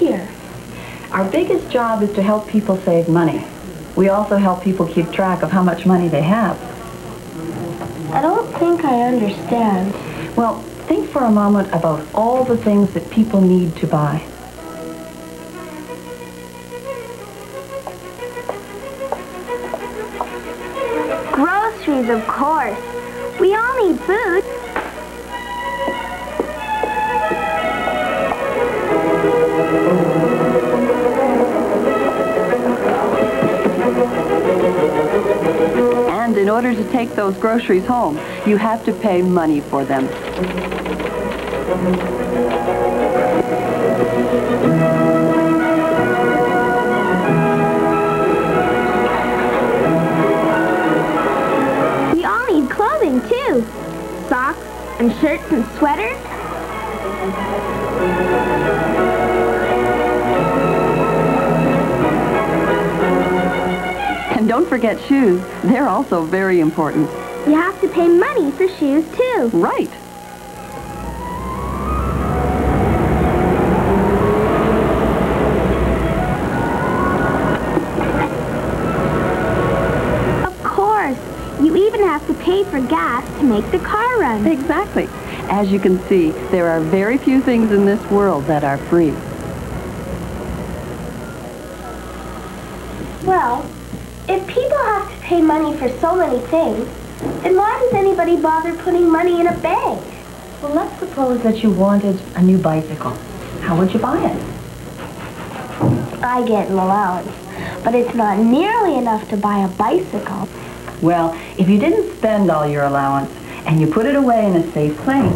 here? Our biggest job is to help people save money. We also help people keep track of how much money they have. I don't think I understand. Well, think for a moment about all the things that people need to buy. Groceries, of course. We all need food. And in order to take those groceries home, you have to pay money for them. We all need clothing, too. Socks and shirts and sweaters. And don't forget shoes. They're also very important. You have to pay money for shoes, too. Right. Of course. You even have to pay for gas to make the car run. Exactly. As you can see, there are very few things in this world that are free. Well, if people have to pay money for so many things, then why does anybody bother putting money in a bank? Well, let's suppose that you wanted a new bicycle. How would you buy it? I get an allowance, but it's not nearly enough to buy a bicycle. Well, if you didn't spend all your allowance and you put it away in a safe place.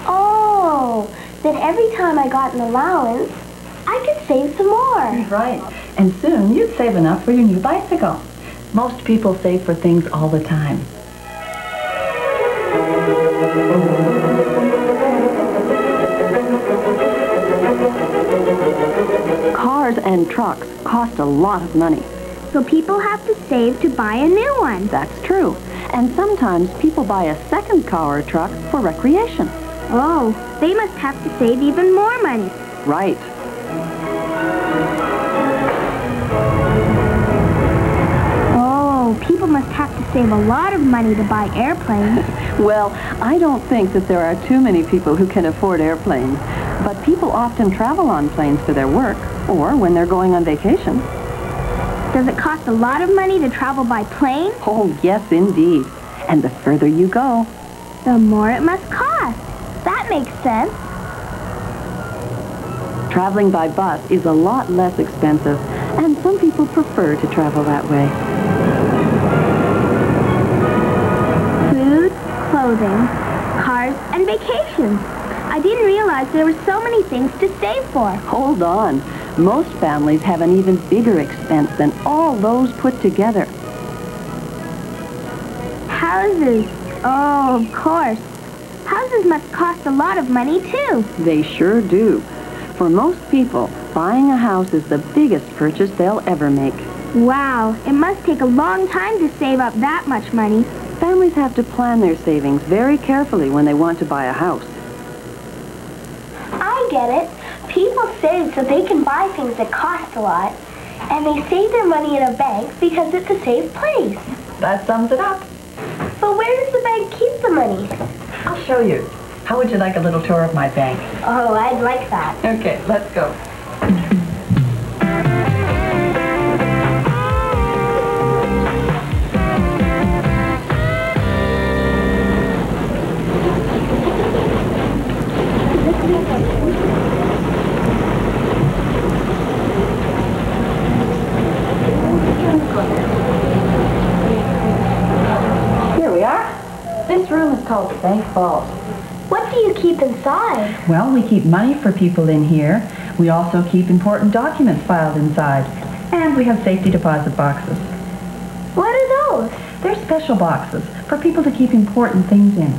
Oh, then every time I got an allowance, I could save some more. Right. And soon you'd save enough for your new bicycle. Most people save for things all the time. Cars and trucks cost a lot of money. So people have to save to buy a new one. That's true. And sometimes people buy a second car or truck for recreation. Oh, they must have to save even more money. Right. Oh, people must have to save a lot of money to buy airplanes. Well, I don't think that there are too many people who can afford airplanes. But people often travel on planes for their work or when they're going on vacation. Does it cost a lot of money to travel by plane? Oh, yes, indeed. And the further you go, the more it must cost. That makes sense. Traveling by bus is a lot less expensive, and some people prefer to travel that way. Food, clothing, cars, and vacations. I didn't realize there were so many things to save for. Hold on. Most families have an even bigger expense than all those put together. Houses. Oh, of course. Houses must cost a lot of money, too. They sure do. For most people, buying a house is the biggest purchase they'll ever make. Wow, it must take a long time to save up that much money. Families have to plan their savings very carefully when they want to buy a house. I get it. People save so they can buy things that cost a lot, and they save their money in a bank because it's a safe place. That sums it up. But where does the bank keep the money? I'll show you. How would you like a little tour of my bank? Oh, I'd like that. Okay, let's go. Here we are. This room is called the bank vault. What do you keep inside? Well, we keep money for people in here. We also keep important documents filed inside. And we have safety deposit boxes. What are those? They're special boxes for people to keep important things in.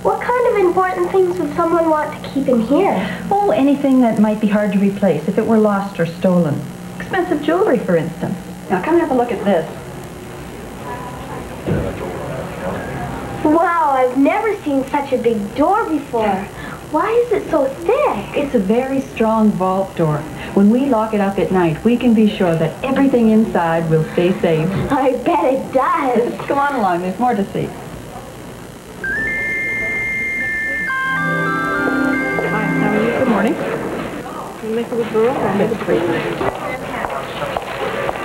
What kind of important things would someone want to keep in here? Oh, anything that might be hard to replace if it were lost or stolen. Expensive jewelry, for instance. Now, come have a look at this. Wow, I've never seen such a big door before. Why is it so thick? It's a very strong vault door. When we lock it up at night, we can be sure that everything inside will stay safe. I bet it does. Come on along, there's more to see. Hi, how are you? Good morning. Can you make a withdrawal? I'll make a free.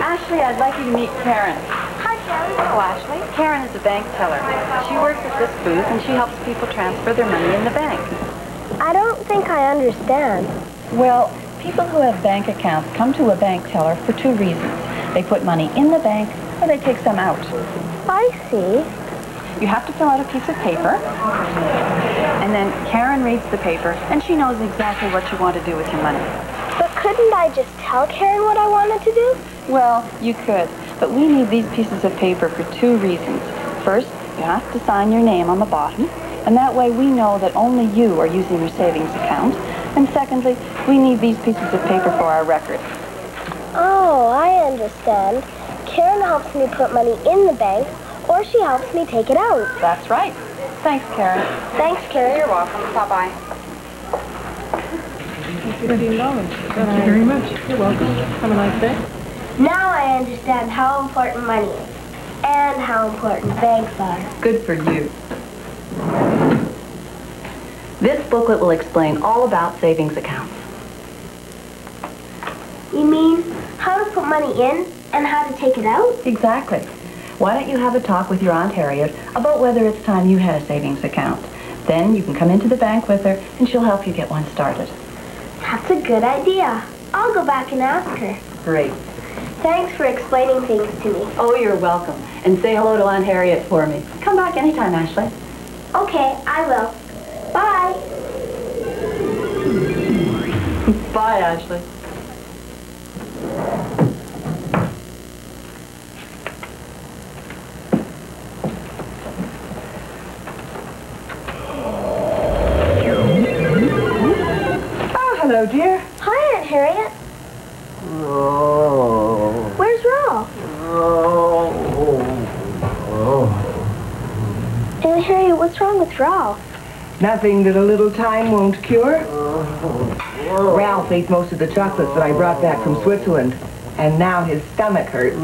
Ashley, I'd like you to meet Karen. Hi, Karen. Hello, Ashley. Karen is a bank teller. She works at this booth and she helps people transfer their money in the bank. I don't think I understand. Well, people who have bank accounts come to a bank teller for two reasons. They put money in the bank or they take some out. I see. You have to fill out a piece of paper, and then Karen reads the paper, and she knows exactly what you want to do with your money. But couldn't I just tell Karen what I wanted to do? Well, you could, but we need these pieces of paper for two reasons. First, you have to sign your name on the bottom, and that way we know that only you are using your savings account. And secondly, we need these pieces of paper for our record. Oh, I understand. Karen helps me put money in the bank, or she helps me take it out. That's right. Thanks, Karen. Thanks, Karen. You're welcome. Bye-bye. $15. Thank you very much. You're welcome. Have a nice day. Now I understand how important money is, and how important banks are. Good for you. This booklet will explain all about savings accounts. You mean how to put money in and how to take it out? Exactly. Why don't you have a talk with your Aunt Harriet about whether it's time you had a savings account? Then you can come into the bank with her and she'll help you get one started. That's a good idea. I'll go back and ask her. Great. Thanks for explaining things to me. Oh, you're welcome. And say hello to Aunt Harriet for me. Come back anytime, Ashley. Okay, I will. Bye. Bye, Ashley. Hello, dear. Hi, Aunt Harriet. Oh. Where's Rolf? Aunt Harriet, what's wrong with Rolf? Nothing that a little time won't cure. Ralph ate most of the chocolates that I brought back from Switzerland, and now his stomach hurts.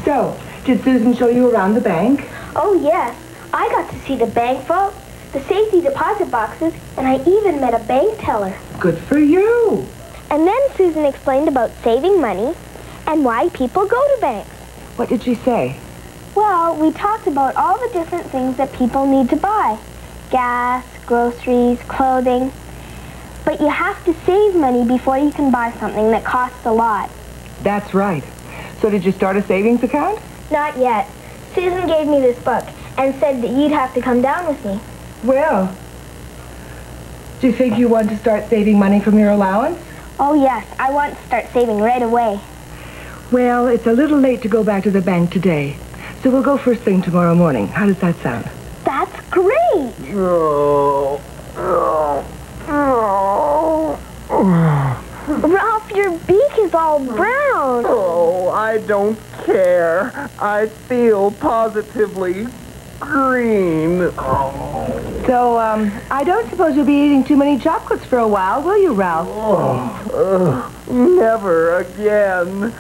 So, did Susan show you around the bank? Oh, yes. I got to see the bank vault, the safety deposit boxes, and I even met a bank teller. Good for you. And then Susan explained about saving money and why people go to banks. What did she say? Well, we talked about all the different things that people need to buy. Gas, groceries, clothing. But you have to save money before you can buy something that costs a lot. That's right. So did you start a savings account? Not yet. Susan gave me this book and said that you'd have to come down with me. Well, do you think you want to start saving money from your allowance? Oh, yes. I want to start saving right away. Well, it's a little late to go back to the bank today. So we'll go first thing tomorrow morning. How does that sound? That's great! Ralph, your beak is all brown. Oh, I don't care. I feel positively green. So, I don't suppose you'll be eating too many chocolates for a while, will you, Ralph? Never again.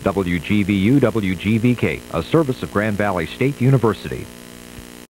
WGVU WGVK, a service of Grand Valley State University.